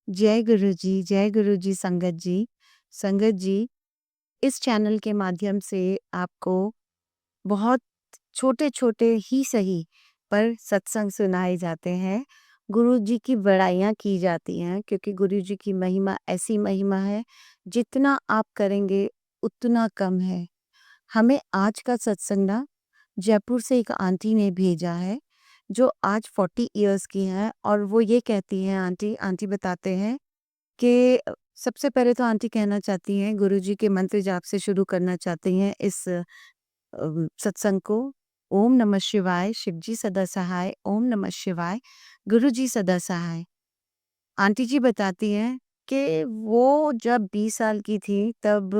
जय गुरु जी संगत जी। संगत जी, इस चैनल के माध्यम से आपको बहुत छोटे-छोटे ही सही पर सत्संग सुनाए जाते हैं। गुरु जी की बड़ाइयाँ की जाती हैं क्योंकि गुरु जी की महिमा ऐसी महिमा है, जितना आप करेंगे उतना कम है। हमें आज का सत्संग ना जयपुर से एक आंटी ने भेजा है, जो आज 40 इयर्स की हैं और वो ये कहती हैं आंटी आंटी बताते हैं कि सबसे पहले तो आंटी कहना चाहती हैं गुरुजी के मंत्र जाप से शुरू करना चाहती हैं इस सत्संग को। ओम नमः शिवाय, शिवजी सदा सहाय, ओम नमः शिवाय, गुरुजी सदा सहाय। आंटी जी बताती हैं कि वो जब 20 साल की थी तब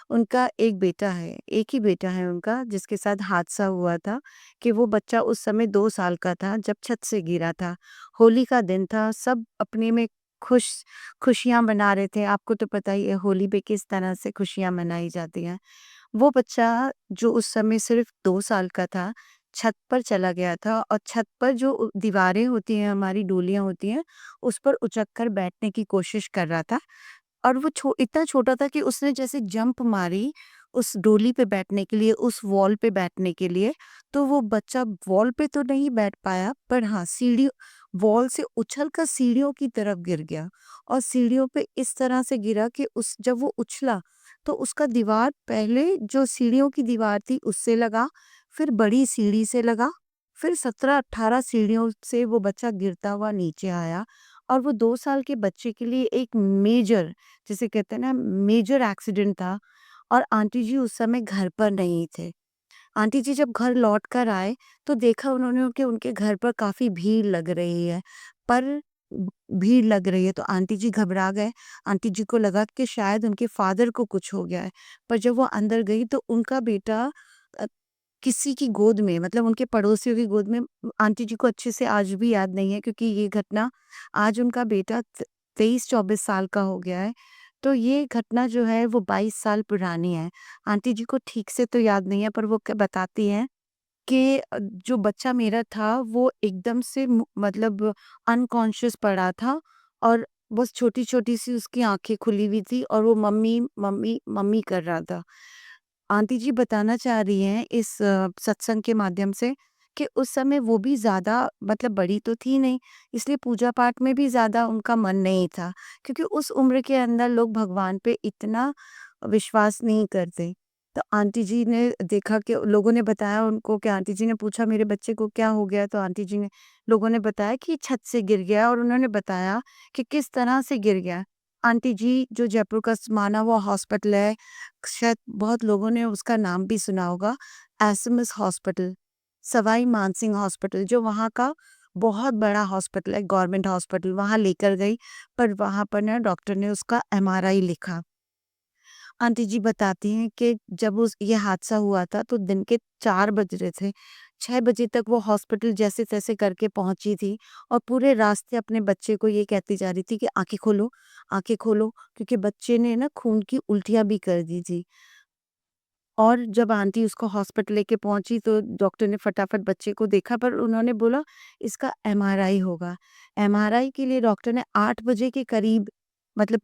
उनका एक बेटा है, एक ही बेटा है उनका जिसके साथ हादसा हुआ था कि वो बच्चा उस समय 2 साल का था जब छत से गिरा था। होली का दिन था, सब अपने में खुशियाँ मना रहे थे। आपको तो पता ही है होली पे किस तरह से खुशियाँ मनाई जाती हैं। वो बच्चा जो उस समय सिर्फ 2 साल का था, छत पर चला गया था और छत पर जो दीवारें होती हैं, हमारी डोलियाँ होती हैं, उस पर उचक कर बैठने की कोशिश कर रहा था और वो इतना छोटा था कि उसने जैसे जंप मारी उस डोली पे बैठने के लिए, उस वॉल पे बैठने के लिए, तो वो बच्चा वॉल पे तो नहीं बैठ पाया, पर हाँ, सीढ़ी वॉल से उछल कर सीढ़ियों की तरफ गिर गया और सीढ़ियों पे इस तरह से गिरा कि उस जब वो उछला, तो उसका दीवार पहले जो सीढ़ियों की दीवार थी उससे लगा, फिर बड़ी सीढ़ी से लगा, फिर 17-18 सीढ़ियों से वो बच्चा गिरता हुआ नीचे आया और वो 2 साल के बच्चे के लिए एक मेजर जिसे कहते हैं ना मेजर एक्सीडेंट था और आंटी जी उस समय घर पर नहीं थे। आंटी जी जब घर लौट कर आए तो देखा उन्होंने कि उनके घर पर काफ़ी भीड़ लग रही है। पर भीड़ लग रही है तो आंटी जी घबरा गए। आंटी जी को लगा कि शायद उनके फादर को कुछ हो गया है। पर जब वो अंदर गई तो उनका बेटा अ, किसी की गोद में मतलब उनके पड़ोसियों की गोद में आंटी जी को अच्छे से आज भी याद नहीं है क्योंकि ये घटना आज उनका बेटा 23-24 साल का हो गया है। तो ये घटना जो है वो 22 साल पुरानी है। आंटी जी को ठीक से तो याद नहीं है पर वो बताती हैं कि जो बच्चा मेरा था वो एकदम से मतलब अनकॉन्शियस पड़ा था और बस छोटी-छोटी सी उसकी आँखें खुली हुई थी और वो मम्मी, मम्मी, मम्मी कर रहा था। आंटी जी बताना चाह रही हैं इस सत्संग के माध्यम से कि उस समय वो भी ज़्यादा मतलब बड़ी तो थी नहीं, इसलिए पूजा-पाठ में भी ज़्यादा उनका मन नहीं था, क्योंकि उस उम्र के अंदर लोग भगवान पे इतना विश्वास नहीं करते। तो आंटी जी ने देखा कि लोगों ने बताया उनको कि आंटी जी ने पूछा मेरे बच्चे को क्या हो गया? तो आंटी जी ने लोगों ने बताया कि छत से गिर गया और उन्होंने बताया कि किस तरह से गिर गया। आंटी जी जो जयपुर का माना हुआ हॉस्पिटल है, शायद बहुत लोगों ने उसका नाम भी सुना होगा, SMS hospital, Sawai Mansingh hospital जो वहाँ का बहुत बड़ा हॉस्पिटल है, गवर्नमेंट हॉस्पिटल, वहाँ लेकर गई, पर वहाँ पर ना डॉक्टर ने उसका एमआरआई लिखा। आंटी जी बताती हैं कि जब उस ये हादसा हुआ था तो दिन के 4 बज रहे थे। 6 बजे तक वो हॉस्पिटल जैसे-तैसे करके पहुँची थी और पूरे रास्ते अपने बच्चे को ये कहती जा रही थी कि आँखें खोलो क्योंकि बच्चे ने ना खून की उल्टियाँ भी कर दी थी। और जब आंटी उसको हॉस्पिटल लेके पहुँची तो डॉक्टर ने फटाफट बच्चे को देखा पर उन्होंने बोला इसका एमआरआई होगा। एमआरआई के लिए डॉक्टर ने 8 बजे के करीब मतलब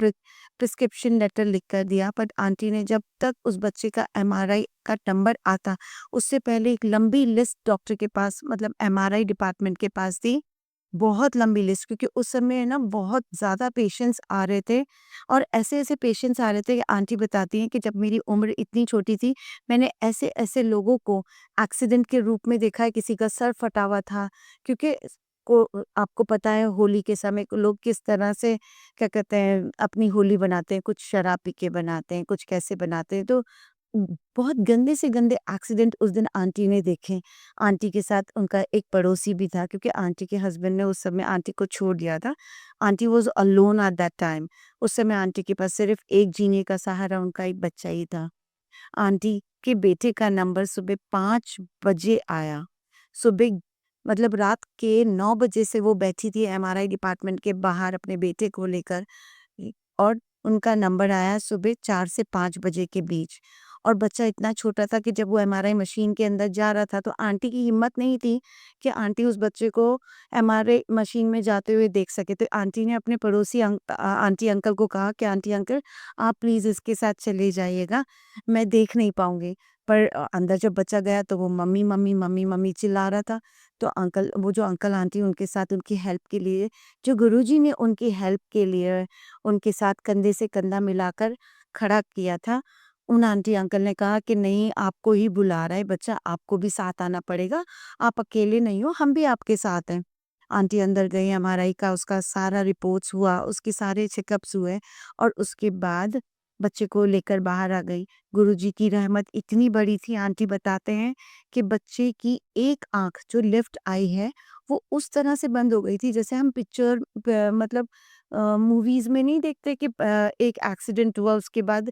प्रिस्क्रिप्शन लेटर लिख कर दिया पर आंटी ने जब तक उस बच्चे का एमआरआई का नंबर आता, उससे पहले एक लंबी लिस्ट डॉक्टर के पास मतलब एमआरआई डिपार्टमेंट के पास थी। बहुत लंबी लिस्ट क्योंकि उस समय ना बहुत ज़्यादा पेशेंट्स आ रहे थे और ऐसे-ऐसे पेशेंट्स आ रहे थे कि आंटी बताती हैं कि जब मेरी उम्र इतनी छोटी थी, मैंने ऐसे-ऐसे लोगों को एक्सीडेंट के रूप में देखा है, किसी का सर फटा हुआ था क्योंकि आपको पता है होली के समय को लोग किस तरह से क्या कहते हैं, अपनी होली बनाते हैं, कुछ शराब पी के बनाते हैं, कुछ कैसे बनाते हैं, तो बहुत गंदे से गंदे एक्सीडेंट उस दिन आंटी ने देखे। आंटी के साथ उनका एक पड़ोसी भी था क्योंकि आंटी के हस्बैंड ने उस समय आंटी को छोड़ दिया था। Aunty was alone at that time. उस समय आंटी के पास सिर्फ़ एक जीने का सहारा उनका एक बच्चा ही था। आंटी के बेटे का नंबर सुबह 5 बजे आया। सुबह मतलब रात के 9 बजे से वो बैठी थी एमआरआई डिपार्टमेंट के बाहर अपने बेटे को लेकर और उनका नंबर आया सुबह 4 से 5 बजे के बीच और बच्चा इतना छोटा था कि जब वो एमआरआई मशीन के अंदर जा रहा था तो आंटी की हिम्मत नहीं थी कि आंटी उस बच्चे को एमआरआई मशीन में जाते हुए देख सके। तो आंटी ने अपने पड़ोसी आंटी अंकल को कहा कि आंटी अंकल आप प्लीज़ इसके साथ चले जाइएगा, मैं देख नहीं पाऊँगी। पर अंदर जब बच्चा गया तो वो मम्मी, मम्मी, मम्मी, मम्मी चिल्ला रहा था। तो वो जो अंकल आंटी उनके साथ उनकी हेल्प के लिए, जो गुरुजी ने उनकी हेल्प के लिए उनके साथ कंधे से कंधा मिलाकर खड़ा किया था, उन आंटी अंकल ने कहा कि नहीं, आपको ही बुला रहा है बच्चा, आपको भी साथ आना पड़ेगा, आप अकेले नहीं हो, हम भी आपके साथ हैं। आंटी अंदर गई, एमआरआई का उसका सारा रिपोर्ट्स हुआ, उसके सारे चेकअप्स हुए और उसके बाद बच्चे को लेकर बाहर आ गई। गुरुजी की रहमत इतनी बड़ी थी, आंटी बताते हैं कि बच्चे की एक आँख जो लेफ्ट आई है, वो उस तरह से बंद हो गई थी जैसे हम पिक्चर मतलब मूवीज़ में नहीं देखते कि एक एक्सीडेंट हुआ उसके बाद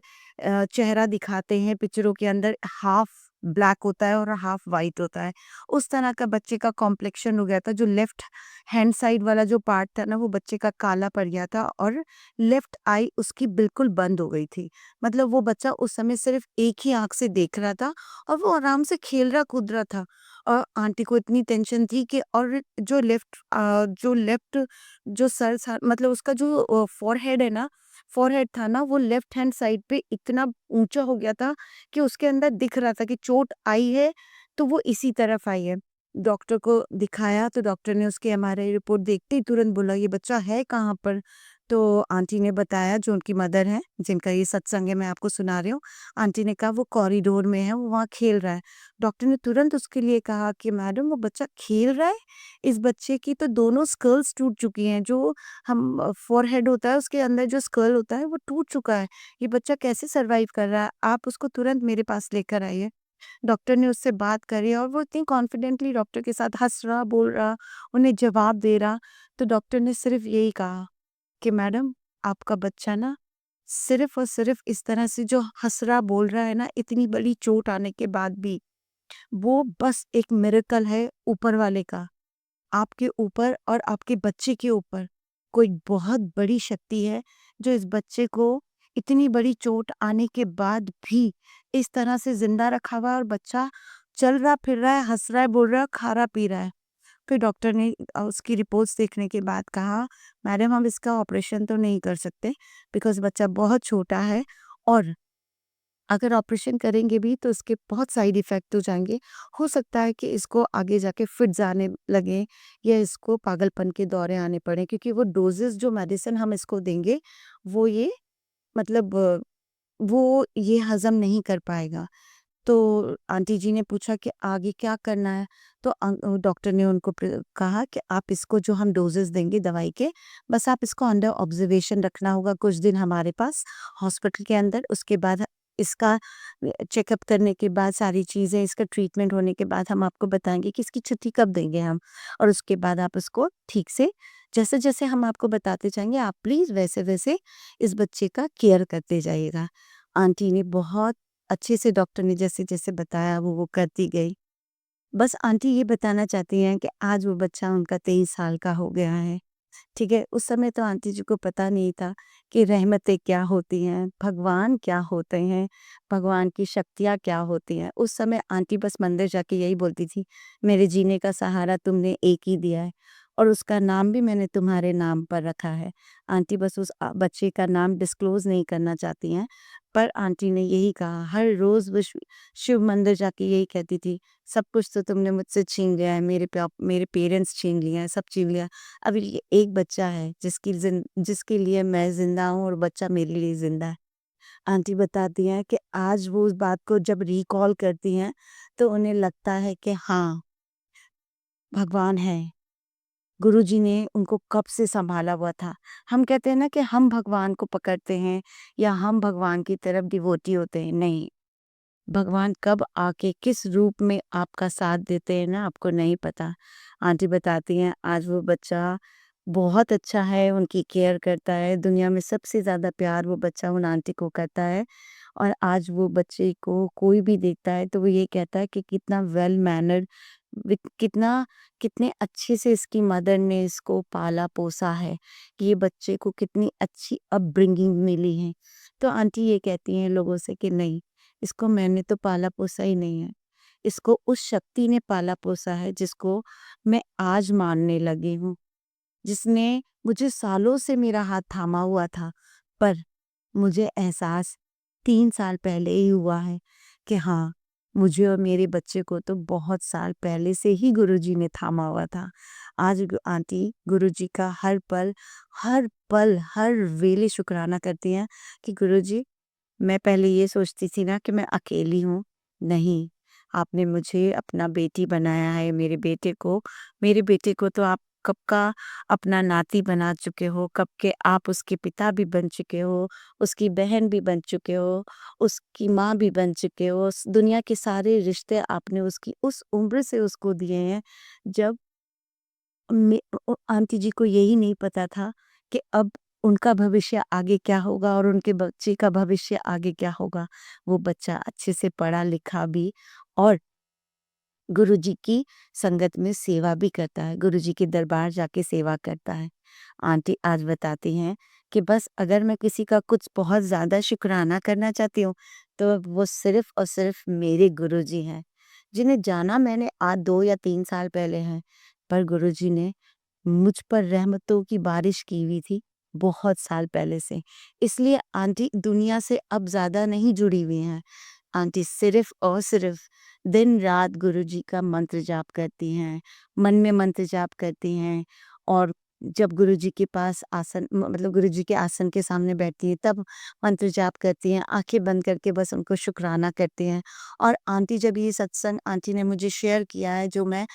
चेहरा दिखाते हैं पिक्चरों के अंदर, हाफ ब्लैक होता है और हाफ वाइट होता है। उस तरह का बच्चे का कॉम्प्लेक्शन हो गया था, जो लेफ्ट हैंड साइड वाला जो पार्ट था ना वो बच्चे का काला पड़ गया था और लेफ्ट आई उसकी बिल्कुल बंद हो गई थी। मतलब वो बच्चा उस समय सिर्फ एक ही आँख से देख रहा था और वो आराम से खेल रहा कूद रहा था। और आंटी को इतनी टेंशन थी कि और जो लेफ्ट जो सर था, मतलब उसका जो फ़ॉरहेड है ना, फ़ॉरहेड था ना, वो लेफ्ट हैंड साइड पे इतना ऊँचा हो गया था कि उसके अंदर दिख रहा था कि चोट आई है, तो वो इसी तरफ आई है। डॉक्टर को दिखाया तो डॉक्टर ने उसकी एमआरआई रिपोर्ट देखते ही तुरंत बोला, "ये बच्चा है कहाँ पर?" तो आंटी ने बताया, जो उनकी मदर हैं, जिनका ये सत्संग है मैं आपको सुना रही हूँ। आंटी ने कहा वो कॉरिडोर में है, वो वहाँ खेल रहा है। डॉक्टर ने तुरंत उसके लिए कहा कि मैडम वो बच्चा खेल रहा है? इस बच्चे की तो दोनों स्कल्स टूट चुकी हैं, जो हम फ़ॉरहेड होता है उसके अंदर जो स्कल होता है वो टूट चुका है। ये बच्चा कैसे सर्वाइव कर रहा है? आप उसको तुरंत मेरे पास लेकर आइए। डॉक्टर ने उससे बात करी और वो इतनी कॉन्फिडेंटली डॉक्टर के साथ हँस रहा, बोल रहा, उन्हें जवाब दे रहा। तो डॉक्टर ने सिर्फ़ यही कहा कि मैडम, आपका बच्चा ना सिर्फ़ और सिर्फ़ इस तरह से जो हँस रहा, बोल रहा है ना, इतनी बड़ी चोट आने के बाद भी, वो बस एक मिरेकल है ऊपर वाले का। आपके ऊपर और आपके बच्चे के ऊपर कोई बहुत बड़ी शक्ति है, जो इस बच्चे को इतनी बड़ी चोट आने के बाद भी इस तरह से ज़िंदा रखा हुआ है और बच्चा चल रहा, फिर रहा है, हँस रहा है, बोल रहा है, खा रहा, पी रहा है। फिर डॉक्टर ने उसकी रिपोर्ट्स देखने के बाद कहा, "मैडम, हम इसका ऑपरेशन तो नहीं कर सकते बिकॉज़ बच्चा बहुत छोटा है और अगर ऑपरेशन करेंगे भी तो इसके बहुत साइड इफ़ेक्ट हो जाएँगे। हो सकता है कि इसको आगे जाके फिट्स आने लगें या इसको पागलपन के दौरे आने पड़ें, क्योंकि वो डोज़ेज़ जो मेडिसिन हम इसको देंगे, वो ये मतलब वो ये हज़म नहीं कर पाएगा।" तो आंटी जी ने पूछा कि आगे क्या करना है? तो डॉक्टर ने उनको कहा कि आप इसको जो हम डोज़ेज़ देंगे दवाई के, बस आप इसको अंडर ऑब्ज़र्वेशन रखना होगा कुछ दिन हमारे पास हॉस्पिटल के अंदर। उसके बाद इसका चेकअप करने के बाद सारी चीज़ें, इसका ट्रीटमेंट होने के बाद हम आपको बताएँगे कि इसकी छुट्टी कब देंगे हम, और उसके बाद आप उसको ठीक से जैसे-जैसे हम आपको बताते जाएँगे, आप प्लीज़ वैसे-वैसे इस बच्चे का केयर करते जाइएगा। आंटी ने बहुत अच्छे से डॉक्टर ने जैसे-जैसे बताया वो करती गई। बस आंटी ये बताना चाहती हैं कि आज वो बच्चा उनका 23 साल का हो गया है। ठीक है? उस समय तो आंटी जी को पता नहीं था कि रहमतें क्या होती हैं, भगवान क्या होते हैं, भगवान की शक्तियाँ क्या होती हैं। उस समय आंटी बस मंदिर जाके यही बोलती थी, मेरे जीने का सहारा तुमने एक ही दिया है और उसका नाम भी मैंने तुम्हारे नाम पर रखा है। आंटी बस उस बच्चे का नाम डिस्क्लोज़ नहीं करना चाहती हैं, पर आंटी ने यही कहा, हर रोज़ वो शिव मंदिर जाके यही कहती थी, सब कुछ तो तुमने मुझसे छीन लिया है, मेरे पेरेंट्स छीन लिए हैं, सब छीन लिया। अब ये एक बच्चा है जिसके लिए मैं ज़िंदा हूँ और बच्चा मेरे लिए ज़िंदा है। आंटी बताती हैं कि आज वो उस बात को जब रिकॉल करती हैं, तो उन्हें लगता है कि हाँ, भगवान है। गुरुजी ने उनको कब से सँभाला हुआ था। हम कहते हैं ना कि हम भगवान को पकड़ते हैं या हम भगवान की तरफ डिवोटी होते हैं, नहीं। भगवान कब आके किस रूप में आपका साथ देते हैं ना, आपको नहीं पता। आंटी बताती हैं आज वो बच्चा बहुत अच्छा है, उनकी केयर करता है, दुनिया में सबसे ज़्यादा प्यार वो बच्चा उन आंटी को करता है और आज वो बच्चे को कोई भी देखता है तो वो ये कहता है कि कितना वेल मैनर्ड, कितना कितने अच्छे से इसकी मदर ने इसको पाला-पोसा है, कि ये बच्चे को कितनी अच्छी अपब्रिंगिंग मिली है। तो आंटी ये कहती हैं लोगों से कि नहीं, इसको मैंने तो पाला-पोसा ही नहीं है। इसको उस शक्ति ने पाला-पोसा है जिसको मैं आज मानने लगी हूँ। जिसने मुझे सालों से मेरा हाथ थामा हुआ था, पर मुझे एहसास 3 साल पहले ही हुआ है कि हाँ, मुझे और मेरे बच्चे को तो बहुत साल पहले से ही गुरुजी ने थामा हुआ था। आज आंटी गुरुजी का हर पल, हर वेले शुकराना करती हैं कि गुरुजी, मैं पहले ये सोचती थी ना कि मैं अकेली हूँ, नहीं, आपने मुझे अपना बेटी बनाया है, मेरे बेटे को तो आप कब का अपना नाती बना चुके हो, कब के आप उसके पिता भी बन चुके हो, उसकी बहन भी बन चुके हो, उसकी माँ भी बन चुके हो, स दुनिया के सारे रिश्ते आपने उसकी उस उम्र से उसको दिए हैं, जब आंटी जी को यही नहीं पता था कि अब उनका भविष्य आगे क्या होगा और उनके बच्चे का भविष्य आगे क्या होगा। वो बच्चा अच्छे से पढ़ा-लिखा भी और गुरुजी की संगत में सेवा भी करता है, गुरुजी के दरबार जाके सेवा करता है। आंटी आज बताती हैं कि बस अगर मैं किसी का कुछ बहुत ज़्यादा शुकराना करना चाहती हूँ, तो वो सिर्फ़ और सिर्फ़ मेरे गुरुजी हैं, जिन्हें जाना मैंने आज 2 या 3 साल पहले है, पर गुरुजी ने मुझ पर रहमतों की बारिश की हुई थी, बहुत साल पहले से। इसलिए आंटी दुनिया से अब ज़्यादा नहीं जुड़ी हुई हैं। आंटी सिर्फ़ और सिर्फ़ दिन-रात गुरुजी का मंत्र जाप करती हैं, मन में मंत्र जाप करती हैं और जब गुरुजी के पास आसन मतलब गुरुजी के आसन के सामने बैठती हैं, तब मंत्र जाप करती हैं, आँखें बंद करके बस उनको शुकराना करती हैं। और आंटी जब ये सत्संग आंटी ने मुझे शेयर किया है, जो मैं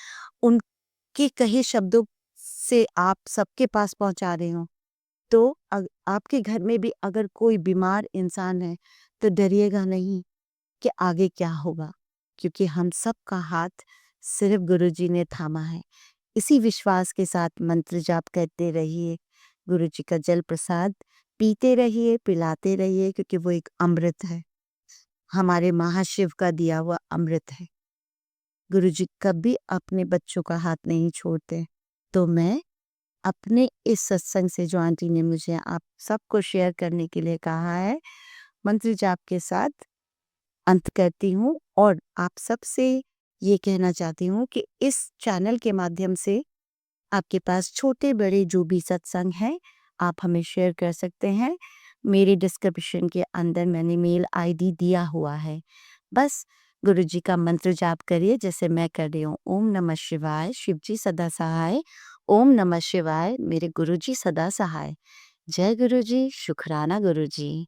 उनके कहे शब्दों से आप सबके पास पहुँचा रही हूँ, तो आपके घर में भी अगर कोई बीमार इंसान है, तो डरिएगा नहीं कि आगे क्या होगा, क्योंकि हम सबका हाथ सिर्फ़ गुरुजी ने थामा है। इसी विश्वास के साथ मंत्र जाप करते रहिए, गुरुजी का जल प्रसाद पीते रहिए, पिलाते रहिए क्योंकि वो एक अमृत है, हमारे महाशिव का दिया हुआ अमृत है। गुरुजी कभी अपने बच्चों का हाथ नहीं छोड़ते। तो मैं अपने इस सत्संग से जो आंटी ने मुझे आप सबको शेयर करने के लिए कहा है, मंत्र जाप के साथ अंत करती हूँ और आप सबसे ये कहना चाहती हूँ कि इस चैनल के माध्यम से आपके पास छोटे-बड़े जो भी सत्संग हैं, आप हमें शेयर कर सकते हैं। मेरे डिस्क्रिप्शन के अंदर मैंने मेल आईडी दिया हुआ है। बस गुरुजी का मंत्र जाप करिए जैसे मैं कर रही हूँ। ओम नमः शिवाय, शिव जी सदा सहाय। ओम नमः शिवाय, मेरे गुरुजी सदा सहाय। जय गुरुजी, शुकराना गुरुजी।